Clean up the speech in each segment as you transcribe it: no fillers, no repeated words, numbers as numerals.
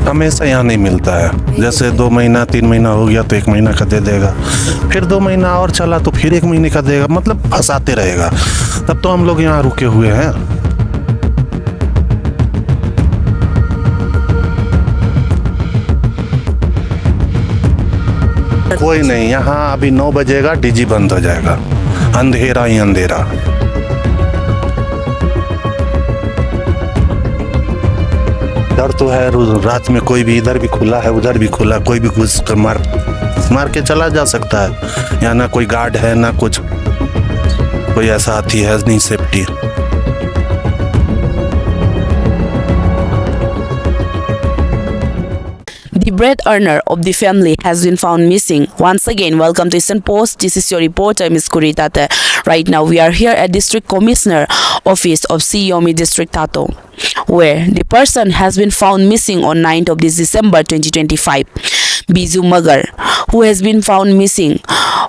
हमेशा यहाँ नहीं मिलता है। जैसे 2 महीना 3 महीना हो गया तो 1 महीना का दे देगा, फिर 2 महीना और चला तो फिर 1 महीने का देगा, मतलब फंसाते रहेगा। तब तो हम लोग यहाँ रुके हुए हैं। कोई नहीं, यहाँ अभी 9 बजेगा डीजी बंद हो जाएगा, अंधेरा ही अंधेरा। डर तो है, रात में कोई भी इधर भी खुला है उधर भी खुला, कोई भी घुस कर मार के चला जा सकता है। यहाँ ना कोई गार्ड है ना कुछ, कोई ऐसा हाथी है नहीं, safety. The bread earner of the family has been found missing. Once again, welcome to Eastern Post. This is your reporter, Ms. Kuritate. Right now, we are here at District Commissioner Office of Siyomi District Tato, where the person has been found missing on 9th of this December 2025. Bizu Magar, who has been found missing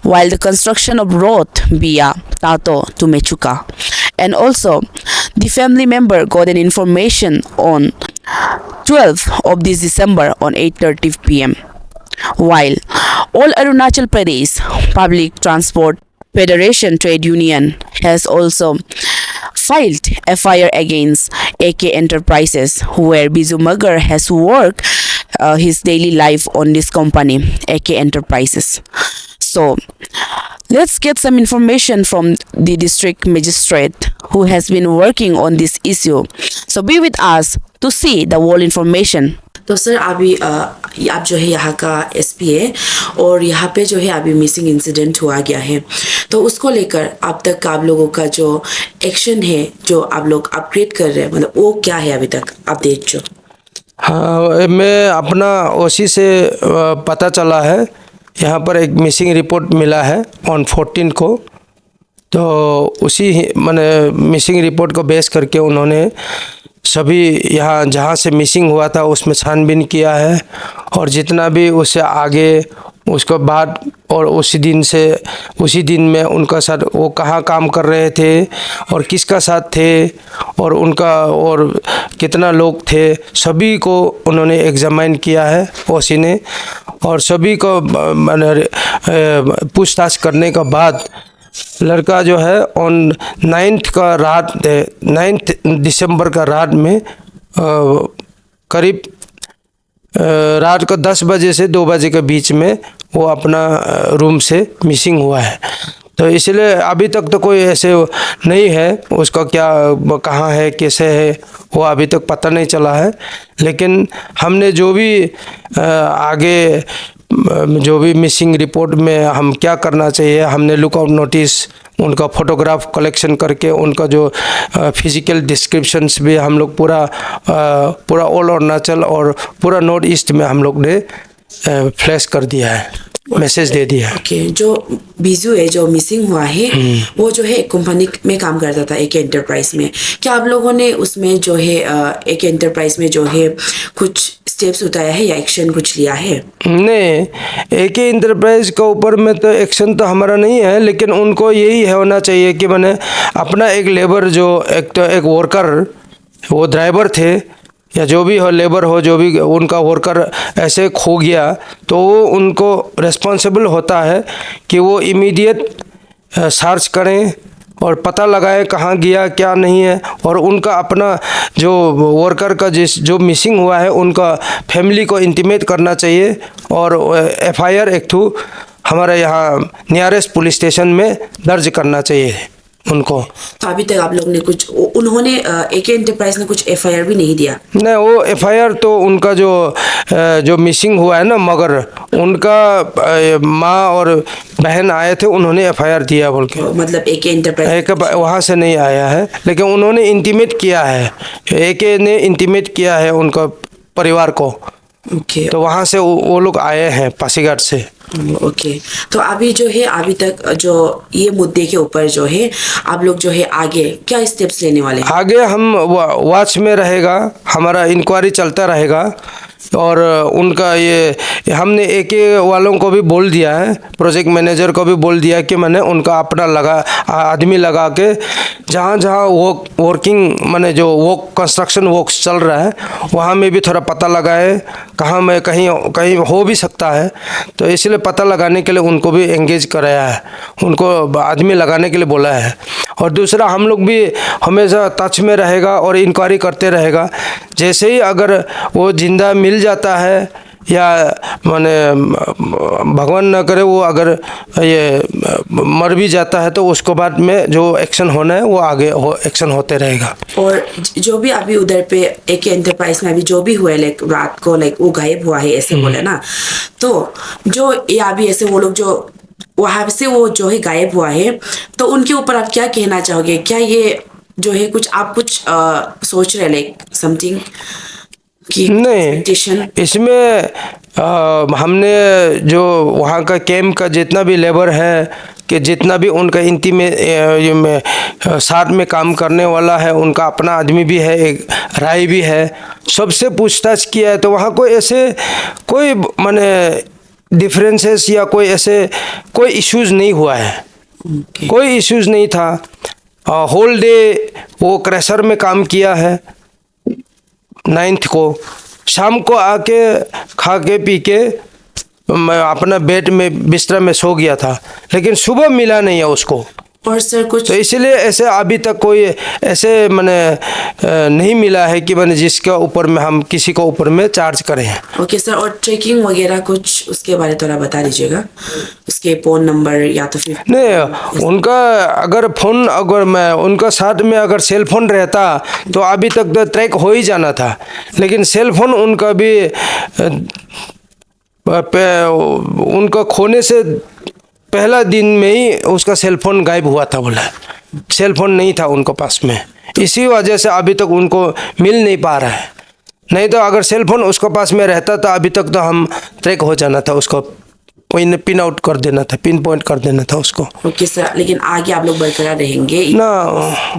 while the construction of road via Tato to Mechuka. And also, the family member got an information on 12th of this December on 8:30 p.m. While all Arunachal Pradesh Public Transport Federation Trade Union has also filed FIR against AK Enterprises, where Bizu Magar has worked his daily life on this company, AK Enterprises. So, let's get some information from the district magistrate who has been working on this issue. So be with us to see the whole information. तो sir अभी आप जो है यहाँ का SP है और यहाँ पे जो है अभी मिसिंग इंसिडेंट हुआ गया है, तो उसको लेकर अब तक आप लोगों का जो एक्शन है जो आप लोग अपग्रेड कर रहे हैं, मतलब वो क्या है अभी तक अपडेट जो? हाँ, मैं अपना ओसी से पता चला है, यहाँ पर एक मिसिंग रिपोर्ट मिला है ऑन 14 को। तो उसी मैंने मिसिंग रिपोर्ट को बेस करके उन्होंने सभी यहाँ जहाँ से मिसिंग हुआ था उसमें छानबीन किया है, और जितना भी उससे आगे उसके बाद और उसी दिन में उनका साथ वो कहाँ काम कर रहे थे और किसका साथ थे और उनका और कितना लोग थे, सभी को उन्होंने एग्जामाइन किया है ओसी ने। और सभी को पूछताछ करने के बाद लड़का जो है ऑन 9 दिसंबर का रात में करीब रात को 10 बजे से 2 बजे के बीच में वो अपना रूम से मिसिंग हुआ है। तो इसलिए अभी तक तो कोई ऐसे नहीं है, उसका क्या कहाँ है कैसे है वो अभी तक पता नहीं चला है। लेकिन हमने जो भी आगे जो भी मिसिंग रिपोर्ट में हम क्या करना चाहिए, हमने लुकआउट नोटिस उनका फ़ोटोग्राफ कलेक्शन करके उनका जो फिज़िकल डिस्क्रिप्शंस भी हम लोग पूरा ऑल अरुणाचल और पूरा नॉर्थ ईस्ट में हम लोग ने फ्लैश कर दिया है, मैसेज दे दिया है। ओके, जो बिजू है जो मिसिंग हुआ है वो जो है एक कंपनी में काम करता था एक एंटरप्राइज में। क्या आप लोगों ने उसमें जो है एक एंटरप्राइज में जो है कुछ स्टेप्स उठाया है या एक्शन कुछ लिया है? नहीं, एक ही इंटरप्राइज के ऊपर में तो एक्शन तो हमारा नहीं है, लेकिन उनको यही है होना चाहिए कि मैंने अपना एक लेबर जो एक वर्कर वो ड्राइवर थे या जो भी हो लेबर हो, जो भी उनका वर्कर ऐसे खो गया तो वो उनको रिस्पॉन्सिबल होता है कि वो इमीडिएट सर्च करें और पता लगाए कहाँ गया क्या नहीं है, और उनका अपना जो वर्कर का जो मिसिंग हुआ है उनका फैमिली को इंटीमेट करना चाहिए और FIR एक थ्रू हमारे यहाँ नियरेस्ट पुलिस स्टेशन में दर्ज करना चाहिए उनको। तो अभी तक आप लोग ने कुछ उन्होंने AK एंटरप्राइज ने कुछ FIR भी नहीं दिया? नहीं, वो FIR तो उनका जो मिसिंग हुआ है ना मगर उनका माँ और बहन आए थे, उन्होंने FIR दिया बोल के। मतलब AK एंटरप्राइज वहाँ से नहीं आया है, लेकिन उन्होंने इंटीमेट किया है, AK ने इंटीमेट किया है उनका परिवार को। ओके, तो वहाँ से वो लोग आए हैं पासीघाट से। ओके, तो अभी जो है अभी तक जो ये मुद्दे के ऊपर जो है आप लोग जो है आगे क्या स्टेप्स लेने वाले हैं? आगे हम वॉच में रहेगा, हमारा इंक्वायरी चलता रहेगा और उनका ये हमने एके वालों को भी बोल दिया है, प्रोजेक्ट मैनेजर को भी बोल दिया कि मैंने उनका अपना आदमी लगा के जहाँ जहाँ वर्किंग माने जो कंस्ट्रक्शन वर्क्स चल रहा है वहाँ में भी थोड़ा पता लगाए, कहाँ में कहीं कहीं हो भी सकता है, तो इसलिए पता लगाने के लिए उनको भी एंगेज कराया है, उनको आदमी लगाने के लिए बोला है। और दूसरा हम लोग भी हमेशा टच में रहेगा और इंक्वायरी करते रहेगा, जैसे ही अगर वो जिंदा मिल जाता है या माने भगवान न करे वो अगर ये मर भी जाता है तो उसको बाद में जो एक्शन होना है वो आगे एक्शन होते रहेगा। और जो भी अभी उधर पे एक एंटरप्राइज में अभी जो भी हुआ है लाइक रात को लाइक वो गायब हुआ है ऐसे बोले ना, तो जो ये अभी ऐसे वो लोग जो वहां से वो जो है गायब हुआ है तो उनके ऊपर आप क्या कहना चाहोगे? क्या ये जो है कुछ आप कुछ सोच रहे लाइक समथिंग कि नहीं, इसमें हमने जो वहाँ का कैंप का जितना भी लेबर है कि जितना भी उनका इंती में साथ में काम करने वाला है उनका अपना आदमी भी है, एक राय भी है, सबसे पूछताछ किया है तो वहाँ कोई ऐसे कोई माने डिफरेंसेस या कोई ऐसे कोई इश्यूज नहीं हुआ है। कोई इश्यूज नहीं था। होल डे वो क्रैशर में काम किया है। 9th को शाम को आके खा के पी के मैं अपना बेड में बिस्तर में सो गया था, लेकिन सुबह मिला नहीं है उसको। और सर कुछ तो इसलिए ऐसे अभी तक कोई ऐसे मैंने नहीं मिला है कि मैंने जिसके ऊपर में हम किसी को ऊपर में चार्ज करें हैं। ओके सर, और ट्रैकिंग वगैरह कुछ उसके बारे थोड़ा बता दीजिएगा, उसके फ़ोन नंबर या तो फिर नहीं उनका अगर फ़ोन अगर मैं उनका साथ में अगर सेल फोन रहता तो अभी तक तो ट्रैक हो ही जाना था, लेकिन सेल फोन उनका भी उनका खोने से पहला दिन में ही उसका सेल फोन गायब हुआ था। बोला सेल फोन नहीं था उनको पास में, इसी वजह से अभी तक उनको मिल नहीं पा रहा है। नहीं तो अगर सेल फोन उसको पास में रहता तो अभी तक तो हम ट्रैक हो जाना था, उसको कोई पिन आउट कर देना था, पिन पॉइंट कर देना था उसको। ओके सर, लेकिन आगे आप लोग बरकरार रहेंगे ना?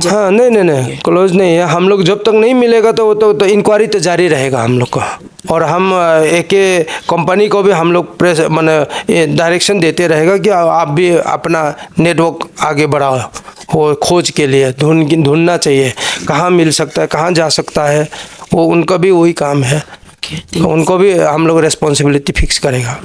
हाँ नहीं क्लोज नहीं है। हम लोग जब तक नहीं मिलेगा तो इंक्वायरी तो जारी रहेगा हम लोग का। और हम एक कंपनी को भी हम लोग प्रेस माने डायरेक्शन देते रहेगा कि आप भी अपना नेटवर्क आगे बढ़ाओ, वो खोज के लिए ढूंढना चाहिए कहाँ मिल सकता है, कहाँ जा सकता है, वो उनका भी वही काम है। उनको भी हम लोग रिस्पॉन्सिबिलिटी फिक्स करेगा।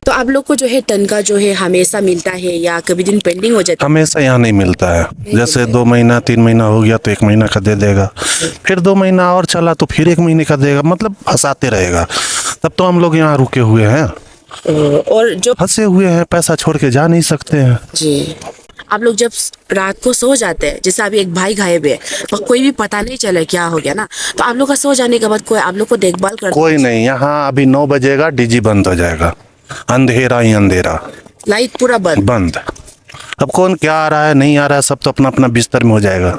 तो आप लोग को जो है टन का जो है हमेशा मिलता है या कभी दिन पेंडिंग हो जाता है? हमेशा यहाँ नहीं मिलता है। जैसे 2 महीना 3 महीना हो गया तो 1 महीना का दे देगा, फिर 2 महीना और चला तो फिर 1 महीने का देगा, मतलब फंसाते रहेगा। तब तो हम लोग यहाँ रुके हुए हैं और जो फंसे हुए हैं, पैसा छोड़ के जा नहीं सकते हैं जी। आप लोग जब रात को सो जाते हैं, जैसे अभी एक भाई गायब है तो कोई भी पता नहीं चला क्या हो गया ना, तो आप लोग का सो जाने के बाद कोई आप लोग को देखभाल कर कोई नहीं। यहाँ अभी 9 बजेगा डीजी बंद हो जाएगा, अंधेरा ही अंधेरा, लाइट पूरा बंद। अब कौन क्या आ रहा है नहीं आ रहा है, सब तो अपना अपना बिस्तर में हो जाएगा।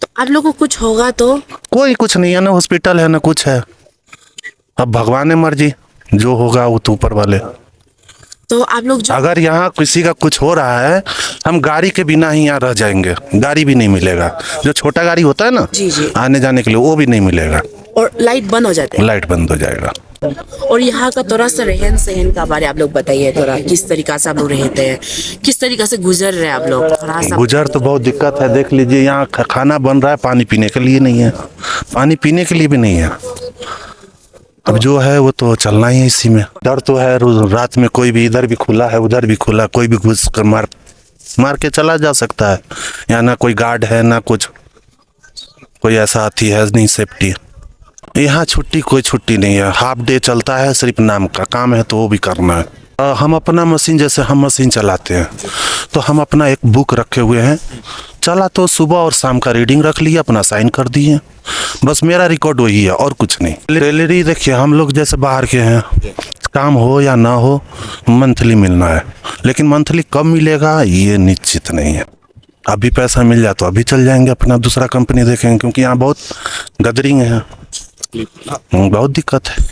तो आप लोग को कुछ होगा तो? कोई कुछ नहीं है, ना हॉस्पिटल है ना कुछ है। अब भगवान ने मर्जी, जो होगा वो तो ऊपर वाले। तो आप लोग जो अगर यहाँ किसी का कुछ हो रहा है, हम गाड़ी के बिना ही यहाँ रह जाएंगे, गाड़ी भी नहीं मिलेगा। जो छोटा गाड़ी होता है ना जी। आने जाने के लिए, वो भी नहीं मिलेगा। और लाइट बंद हो जाते हैं? लाइट बंद हो जाएगा। और यहाँ का थोड़ा सा रहन सहन का बारे आप लोग बताइए थोड़ा, किस तरीका से आप लोग रहते हैं, किस तरीका से गुजर रहे हैं आप लोग, थोड़ा सा। गुजर तो बहुत दिक्कत है। देख लीजिए यहाँ खाना बन रहा है, पानी पीने के लिए नहीं है, पानी पीने के लिए भी नहीं है। अब जो है वो तो चलना ही है इसी में। डर तो है, रात में कोई भी इधर भी खुला है उधर भी खुला, कोई भी घुस कर मार के चला जा सकता है। यहाँ ना कोई गार्ड है ना कुछ, कोई ऐसा हाथी है नहीं सेफ्टी। यहाँ कोई छुट्टी नहीं है, हाफ डे चलता है, सिर्फ नाम का काम है तो वो भी करना है। हम अपना मशीन, जैसे हम मशीन चलाते हैं तो हम अपना एक बुक रखे हुए हैं, चला तो सुबह और शाम का रीडिंग रख लिया, अपना साइन कर दिए, बस मेरा रिकॉर्ड वही है और कुछ नहीं। सैलरी देखिए हम लोग जैसे बाहर के हैं, काम हो या ना हो मंथली मिलना है, लेकिन मंथली कब मिलेगा ये निश्चित नहीं है। अभी पैसा मिल जाए तो अभी चल जाएंगे, अपना दूसरा कंपनी देखेंगे, क्योंकि यहाँ बहुत गदरिंग है, बहुत दिक्कत है।